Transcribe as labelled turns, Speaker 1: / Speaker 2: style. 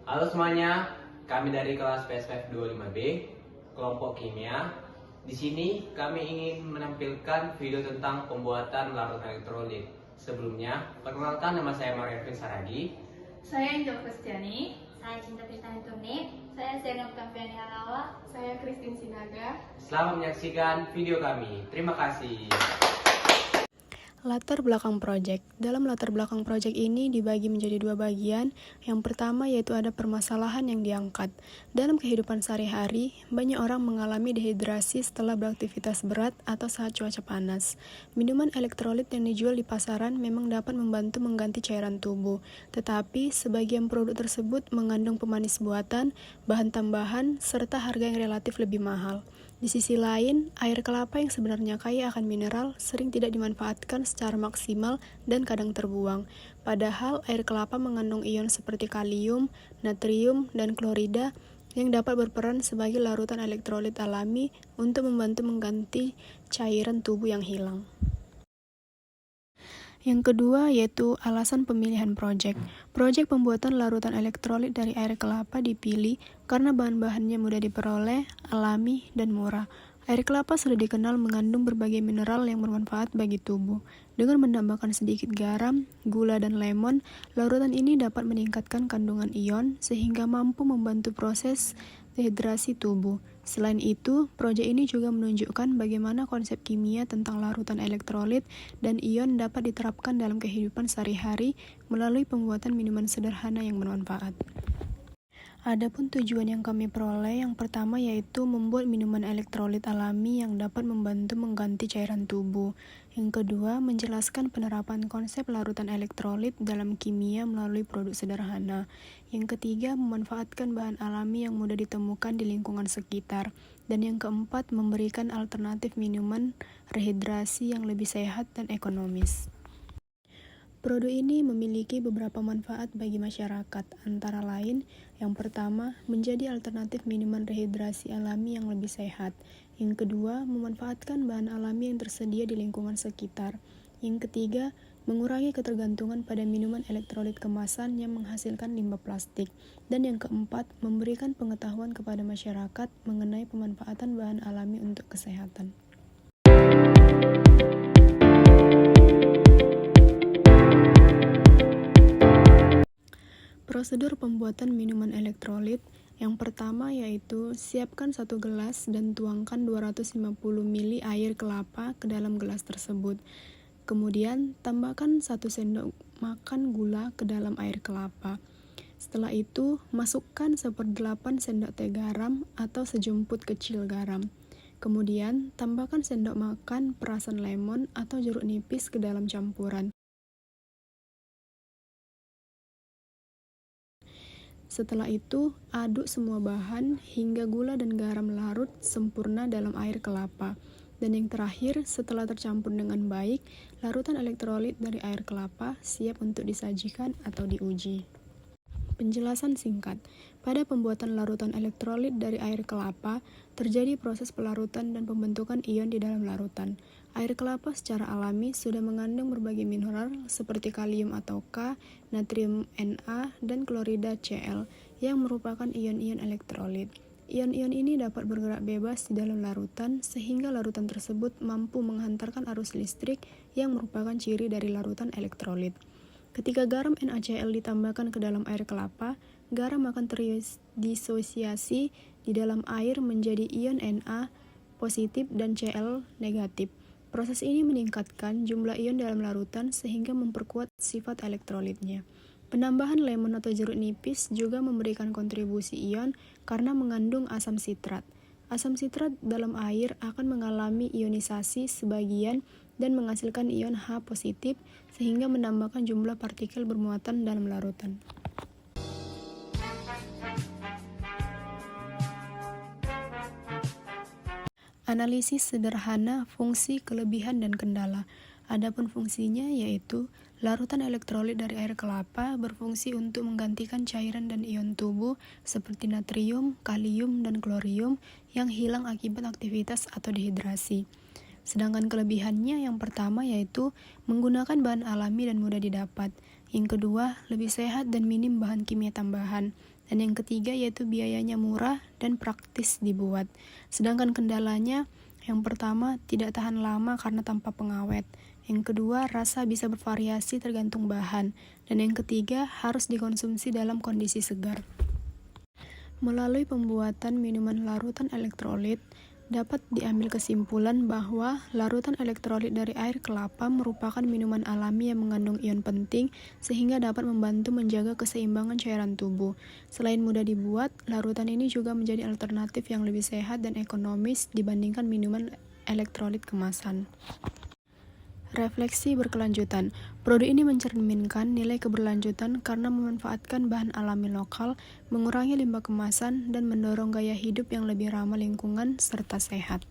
Speaker 1: Halo semuanya, kami dari kelas PS5 25B, kelompok kimia. Di sini kami ingin menampilkan video tentang pembuatan larutan elektrolit. Sebelumnya, perkenalkan nama saya Marvin Saragi.
Speaker 2: Saya Angel Kristiani.
Speaker 3: Saya Cinta Tristani Turnip.
Speaker 4: Saya Zainab Kafiani Halawa.
Speaker 2: Saya Christine Sinaga.
Speaker 1: Selamat menyaksikan video kami. Terima kasih.
Speaker 5: Latar belakang proyek. Dalam latar belakang proyek ini dibagi menjadi dua bagian. Yang pertama yaitu ada permasalahan yang diangkat. Dalam kehidupan sehari-hari, banyak orang mengalami dehidrasi setelah beraktivitas berat atau saat cuaca panas. Minuman elektrolit yang dijual di pasaran memang dapat membantu mengganti cairan tubuh, tetapi sebagian produk tersebut mengandung pemanis buatan, bahan tambahan, serta harga yang relatif lebih mahal. Di sisi lain, air kelapa yang sebenarnya kaya akan mineral sering tidak dimanfaatkan secara maksimal dan kadang terbuang. Padahal air kelapa mengandung ion seperti kalium, natrium, dan klorida yang dapat berperan sebagai larutan elektrolit alami untuk membantu mengganti cairan tubuh yang hilang. Yang kedua yaitu alasan pemilihan proyek. Proyek pembuatan larutan elektrolit dari air kelapa dipilih karena bahan-bahannya mudah diperoleh, alami, dan murah. Air kelapa sudah dikenal mengandung berbagai mineral yang bermanfaat bagi tubuh. Dengan menambahkan sedikit garam, gula, dan lemon, larutan ini dapat meningkatkan kandungan ion sehingga mampu membantu proses dehidrasi tubuh. Selain itu, proyek ini juga menunjukkan bagaimana konsep kimia tentang larutan elektrolit dan ion dapat diterapkan dalam kehidupan sehari-hari melalui pembuatan minuman sederhana yang bermanfaat. Adapun tujuan yang kami peroleh, yang pertama yaitu membuat minuman elektrolit alami yang dapat membantu mengganti cairan tubuh. Yang kedua, menjelaskan penerapan konsep larutan elektrolit dalam kimia melalui produk sederhana. Yang ketiga, memanfaatkan bahan alami yang mudah ditemukan di lingkungan sekitar. Dan yang keempat, memberikan alternatif minuman rehidrasi yang lebih sehat dan ekonomis. Produk ini memiliki beberapa manfaat bagi masyarakat, antara lain, yang pertama, menjadi alternatif minuman rehidrasi alami yang lebih sehat. Yang kedua, memanfaatkan bahan alami yang tersedia di lingkungan sekitar. Yang ketiga, mengurangi ketergantungan pada minuman elektrolit kemasan yang menghasilkan limbah plastik. Dan yang keempat, memberikan pengetahuan kepada masyarakat mengenai pemanfaatan bahan alami untuk kesehatan. Prosedur pembuatan minuman elektrolit. Yang pertama yaitu siapkan 1 gelas dan tuangkan 250 ml air kelapa ke dalam gelas tersebut. Kemudian tambahkan 1 sendok makan gula ke dalam air kelapa. Setelah itu, masukkan 1/8 sendok teh garam atau sejumput kecil garam. Kemudian, tambahkan sendok makan perasan lemon atau jeruk nipis ke dalam campuran. Setelah itu, aduk semua bahan hingga gula dan garam larut sempurna dalam air kelapa. Dan yang terakhir, setelah tercampur dengan baik, larutan elektrolit dari air kelapa siap untuk disajikan atau diuji. Penjelasan singkat. Pada pembuatan larutan elektrolit dari air kelapa, terjadi proses pelarutan dan pembentukan ion di dalam larutan. Air kelapa secara alami sudah mengandung berbagai mineral seperti kalium atau K, natrium Na, dan klorida Cl yang merupakan ion-ion elektrolit. Ion-ion ini dapat bergerak bebas di dalam larutan sehingga larutan tersebut mampu menghantarkan arus listrik yang merupakan ciri dari larutan elektrolit. Ketika garam NaCl ditambahkan ke dalam air kelapa, garam akan terdisosiasi di dalam air menjadi ion Na positif dan Cl negatif. Proses ini meningkatkan jumlah ion dalam larutan sehingga memperkuat sifat elektrolitnya. Penambahan lemon atau jeruk nipis juga memberikan kontribusi ion karena mengandung asam sitrat. Asam sitrat dalam air akan mengalami ionisasi sebagian dan menghasilkan ion H positif sehingga menambahkan jumlah partikel bermuatan dalam larutan. Analisis sederhana fungsi, kelebihan, dan kendala. Adapun fungsinya yaitu larutan elektrolit dari air kelapa berfungsi untuk menggantikan cairan dan ion tubuh seperti natrium, kalium, dan klorium yang hilang akibat aktivitas atau dehidrasi. Sedangkan kelebihannya yang pertama yaitu menggunakan bahan alami dan mudah didapat. Yang kedua, lebih sehat dan minim bahan kimia tambahan. Dan yang ketiga yaitu biayanya murah dan praktis dibuat. Sedangkan kendalanya, yang pertama tidak tahan lama karena tanpa pengawet. Yang kedua, rasa bisa bervariasi tergantung bahan. Dan yang ketiga, harus dikonsumsi dalam kondisi segar. Melalui pembuatan minuman larutan elektrolit, dapat diambil kesimpulan bahwa larutan elektrolit dari air kelapa merupakan minuman alami yang mengandung ion penting sehingga dapat membantu menjaga keseimbangan cairan tubuh. Selain mudah dibuat, larutan ini juga menjadi alternatif yang lebih sehat dan ekonomis dibandingkan minuman elektrolit kemasan. Refleksi berkelanjutan. Produk ini mencerminkan nilai keberlanjutan karena memanfaatkan bahan alami lokal, mengurangi limbah kemasan, dan mendorong gaya hidup yang lebih ramah lingkungan serta sehat.